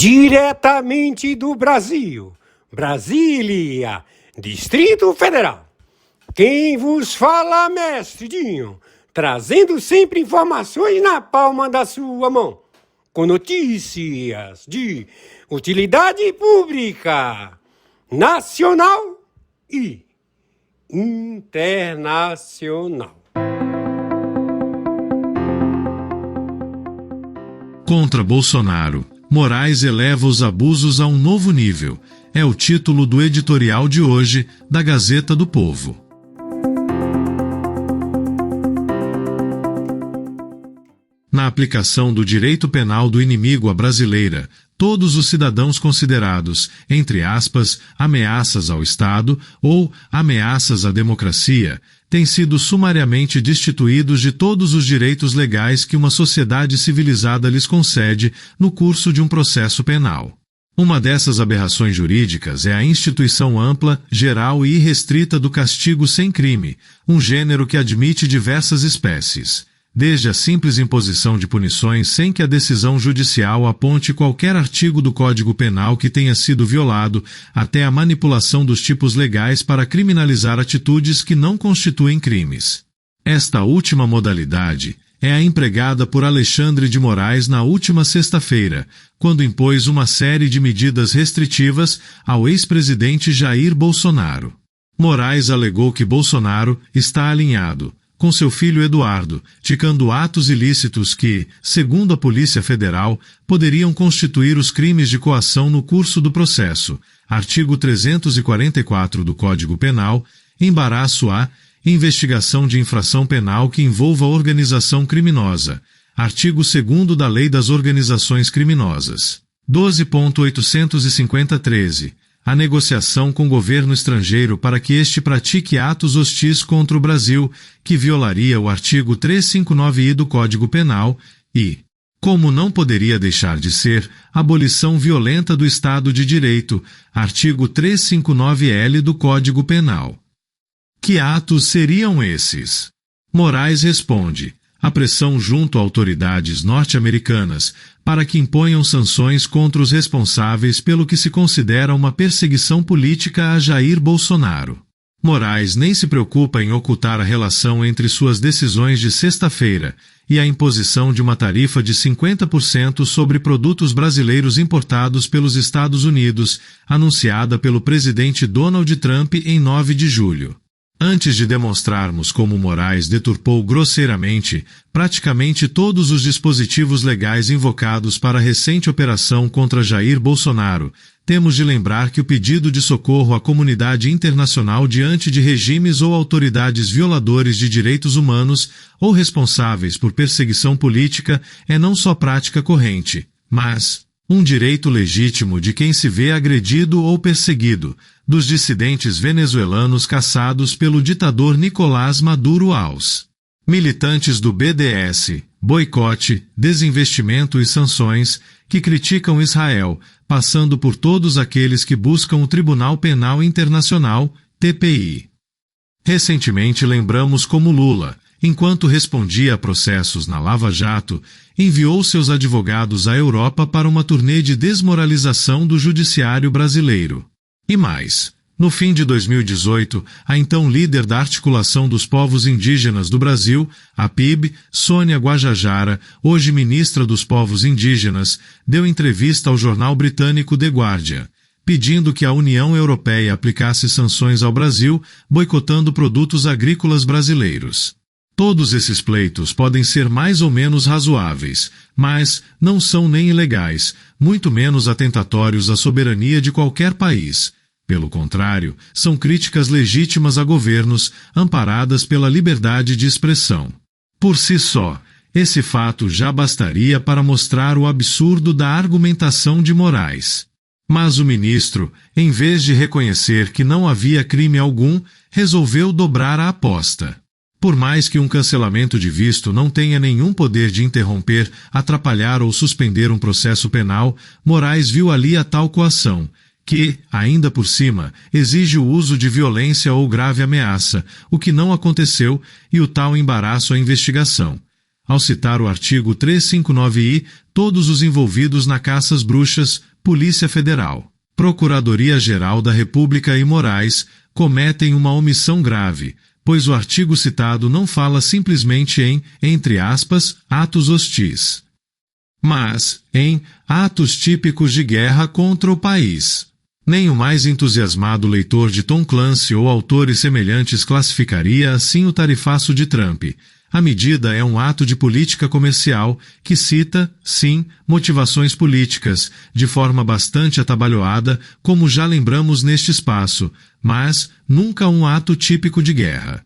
Diretamente do Brasil, Brasília, Distrito Federal. Quem vos fala, mestre Dinho, trazendo sempre informações na palma da sua mão, com notícias de utilidade pública, nacional e internacional. Contra Bolsonaro, Moraes eleva os abusos a um novo nível. É o título do editorial de hoje da Gazeta do Povo. Na aplicação do direito penal do inimigo à brasileira, todos os cidadãos considerados, entre aspas, ameaças ao Estado ou ameaças à democracia, têm sido sumariamente destituídos de todos os direitos legais que uma sociedade civilizada lhes concede no curso de um processo penal. Uma dessas aberrações jurídicas é a instituição ampla, geral e irrestrita do castigo sem crime, um gênero que admite diversas espécies. Desde a simples imposição de punições sem que a decisão judicial aponte qualquer artigo do Código Penal que tenha sido violado, até a manipulação dos tipos legais para criminalizar atitudes que não constituem crimes. Esta última modalidade é a empregada por Alexandre de Moraes na última sexta-feira, quando impôs uma série de medidas restritivas ao ex-presidente Jair Bolsonaro. Moraes alegou que Bolsonaro está alinhado com seu filho Eduardo, ticando atos ilícitos que, segundo a Polícia Federal, poderiam constituir os crimes de coação no curso do processo, artigo 344 do Código Penal, embaraço a investigação de infração penal que envolva organização criminosa, artigo 2º da Lei das Organizações Criminosas. 12.850-13. A negociação com governo estrangeiro para que este pratique atos hostis contra o Brasil, que violaria o artigo 359-I do Código Penal, e, como não poderia deixar de ser, abolição violenta do Estado de Direito, artigo 359-L do Código Penal. Que atos seriam esses? Moraes responde: a pressão junto a autoridades norte-americanas para que imponham sanções contra os responsáveis pelo que se considera uma perseguição política a Jair Bolsonaro. Moraes nem se preocupa em ocultar a relação entre suas decisões de sexta-feira e a imposição de uma tarifa de 50% sobre produtos brasileiros importados pelos Estados Unidos, anunciada pelo presidente Donald Trump em 9 de julho. Antes de demonstrarmos como Moraes deturpou grosseiramente praticamente todos os dispositivos legais invocados para a recente operação contra Jair Bolsonaro, temos de lembrar que o pedido de socorro à comunidade internacional diante de regimes ou autoridades violadores de direitos humanos ou responsáveis por perseguição política é não só prática corrente, mas um direito legítimo de quem se vê agredido ou perseguido, dos dissidentes venezuelanos caçados pelo ditador Nicolás Maduro aos militantes do BDS, boicote, desinvestimento e sanções, que criticam Israel, passando por todos aqueles que buscam o Tribunal Penal Internacional, TPI. Recentemente lembramos como Lula, enquanto respondia a processos na Lava Jato, enviou seus advogados à Europa para uma turnê de desmoralização do judiciário brasileiro. E mais, no fim de 2018, a então líder da Articulação dos Povos Indígenas do Brasil, a PIB, Sônia Guajajara, hoje ministra dos Povos Indígenas, deu entrevista ao jornal britânico The Guardian, pedindo que a União Europeia aplicasse sanções ao Brasil, boicotando produtos agrícolas brasileiros. Todos esses pleitos podem ser mais ou menos razoáveis, mas não são nem ilegais, muito menos atentatórios à soberania de qualquer país. Pelo contrário, são críticas legítimas a governos, amparadas pela liberdade de expressão. Por si só, esse fato já bastaria para mostrar o absurdo da argumentação de Moraes. Mas o ministro, em vez de reconhecer que não havia crime algum, resolveu dobrar a aposta. Por mais que um cancelamento de visto não tenha nenhum poder de interromper, atrapalhar ou suspender um processo penal, Moraes viu ali a tal coação, que, ainda por cima, exige o uso de violência ou grave ameaça, o que não aconteceu, e o tal embaraço à investigação. Ao citar o artigo 359-I, todos os envolvidos na caça às bruxas Polícia Federal, Procuradoria-Geral da República e Moraes cometem uma omissão grave, pois o artigo citado não fala simplesmente em, entre aspas, atos hostis, mas em atos típicos de guerra contra o país. Nem o mais entusiasmado leitor de Tom Clancy ou autores semelhantes classificaria assim o tarifaço de Trump. A medida é um ato de política comercial que cita, sim, motivações políticas, de forma bastante atabalhoada, como já lembramos neste espaço, mas nunca um ato típico de guerra.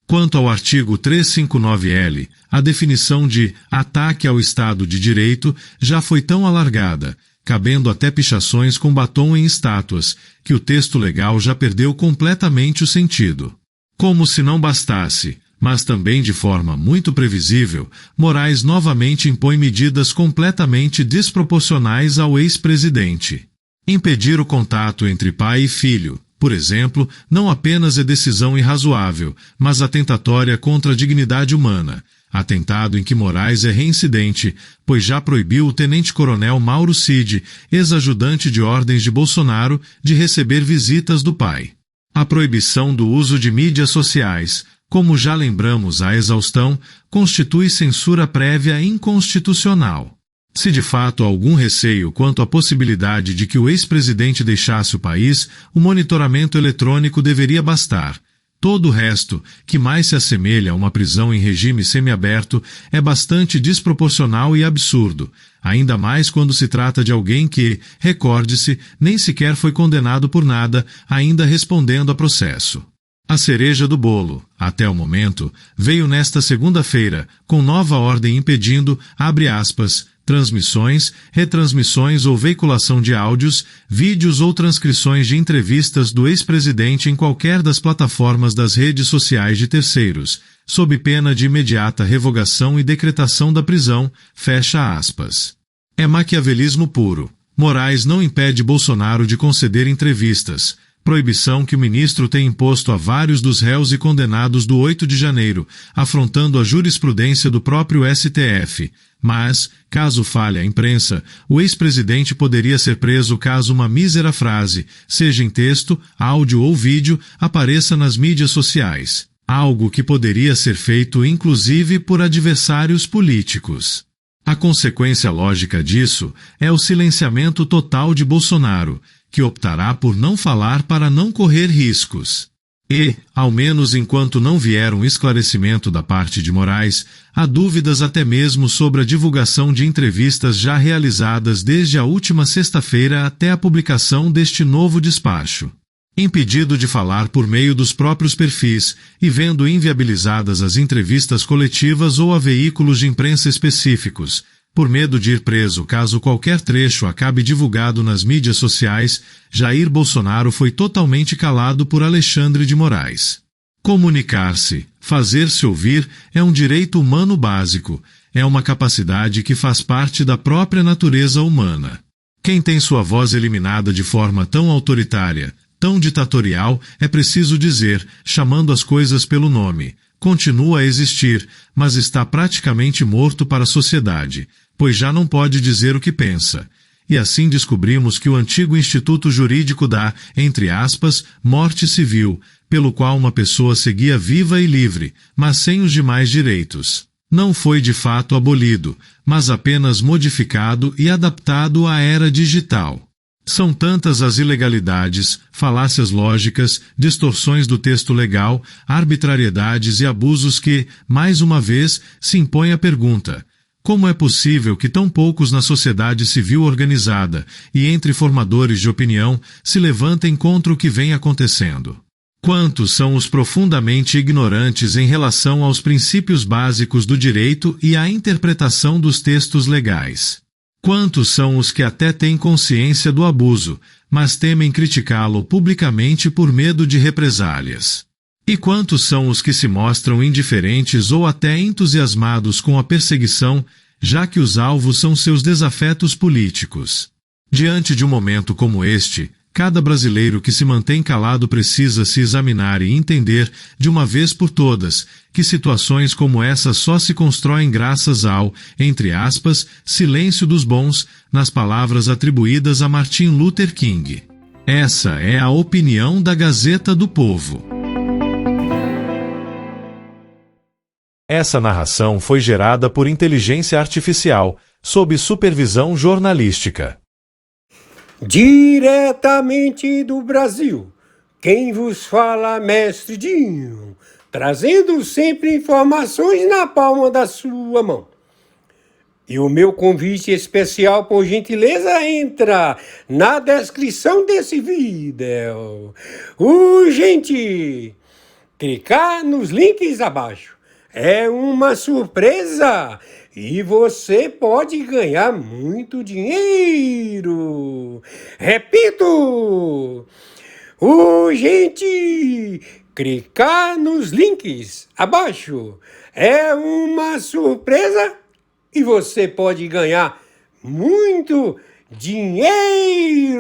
Quanto ao artigo 359-L, a definição de ataque ao Estado de Direito já foi tão alargada, cabendo até pichações com batom em estátuas, que o texto legal já perdeu completamente o sentido. Como se não bastasse, mas também de forma muito previsível, Moraes novamente impõe medidas completamente desproporcionais ao ex-presidente. Impedir o contato entre pai e filho, por exemplo, não apenas é decisão irrazoável, mas atentatória contra a dignidade humana, atentado em que Moraes é reincidente, pois já proibiu o tenente-coronel Mauro Cid, ex-ajudante de ordens de Bolsonaro, de receber visitas do pai. A proibição do uso de mídias sociais, como já lembramos à exaustão, constitui censura prévia inconstitucional. Se de fato há algum receio quanto à possibilidade de que o ex-presidente deixasse o país, o monitoramento eletrônico deveria bastar. Todo o resto, que mais se assemelha a uma prisão em regime semiaberto, é bastante desproporcional e absurdo, ainda mais quando se trata de alguém que, recorde-se, nem sequer foi condenado por nada, ainda respondendo a processo. A cereja do bolo, até o momento, veio nesta segunda-feira, com nova ordem impedindo, abre aspas, transmissões, retransmissões ou veiculação de áudios, vídeos ou transcrições de entrevistas do ex-presidente em qualquer das plataformas das redes sociais de terceiros, sob pena de imediata revogação e decretação da prisão, fecha aspas. É maquiavelismo puro. Moraes não impede Bolsonaro de conceder entrevistas, proibição que o ministro tem imposto a vários dos réus e condenados do 8 de janeiro, afrontando a jurisprudência do próprio STF. Mas, caso falhe a imprensa, o ex-presidente poderia ser preso caso uma mísera frase, seja em texto, áudio ou vídeo, apareça nas mídias sociais. Algo que poderia ser feito inclusive por adversários políticos. A consequência lógica disso é o silenciamento total de Bolsonaro, que optará por não falar para não correr riscos. E, ao menos enquanto não vier um esclarecimento da parte de Moraes, há dúvidas até mesmo sobre a divulgação de entrevistas já realizadas desde a última sexta-feira até a publicação deste novo despacho. Impedido de falar por meio dos próprios perfis e vendo inviabilizadas as entrevistas coletivas ou a veículos de imprensa específicos, por medo de ir preso caso qualquer trecho acabe divulgado nas mídias sociais, Jair Bolsonaro foi totalmente calado por Alexandre de Moraes. Comunicar-se, fazer-se ouvir é um direito humano básico, é uma capacidade que faz parte da própria natureza humana. Quem tem sua voz eliminada de forma tão autoritária, tão ditatorial, é preciso dizer, chamando as coisas pelo nome, continua a existir, mas está praticamente morto para a sociedade, pois já não pode dizer o que pensa. E assim descobrimos que o antigo instituto jurídico da, entre aspas, morte civil, pelo qual uma pessoa seguia viva e livre, mas sem os demais direitos, não foi de fato abolido, mas apenas modificado e adaptado à era digital. São tantas as ilegalidades, falácias lógicas, distorções do texto legal, arbitrariedades e abusos que, mais uma vez, se impõe a pergunta: como é possível que tão poucos na sociedade civil organizada e entre formadores de opinião se levantem contra o que vem acontecendo? Quantos são os profundamente ignorantes em relação aos princípios básicos do direito e à interpretação dos textos legais? Quantos são os que até têm consciência do abuso, mas temem criticá-lo publicamente por medo de represálias? E quantos são os que se mostram indiferentes ou até entusiasmados com a perseguição, já que os alvos são seus desafetos políticos? Diante de um momento como este, Cada brasileiro que se mantém calado precisa se examinar e entender, de uma vez por todas, que situações como essa só se constroem graças ao, entre aspas, silêncio dos bons, nas palavras atribuídas a Martin Luther King. Essa é a opinião da Gazeta do Povo. Essa narração foi gerada por inteligência artificial, sob supervisão jornalística. Diretamente do Brasil, quem vos fala, mestre Dinho, trazendo sempre informações na palma da sua mão. E o meu convite especial, por gentileza, entra na descrição desse vídeo. Urgente! Clicar nos links abaixo. É uma surpresa e você pode ganhar muito dinheiro. Repito, urgente, clicar nos links abaixo. É uma surpresa e você pode ganhar muito dinheiro.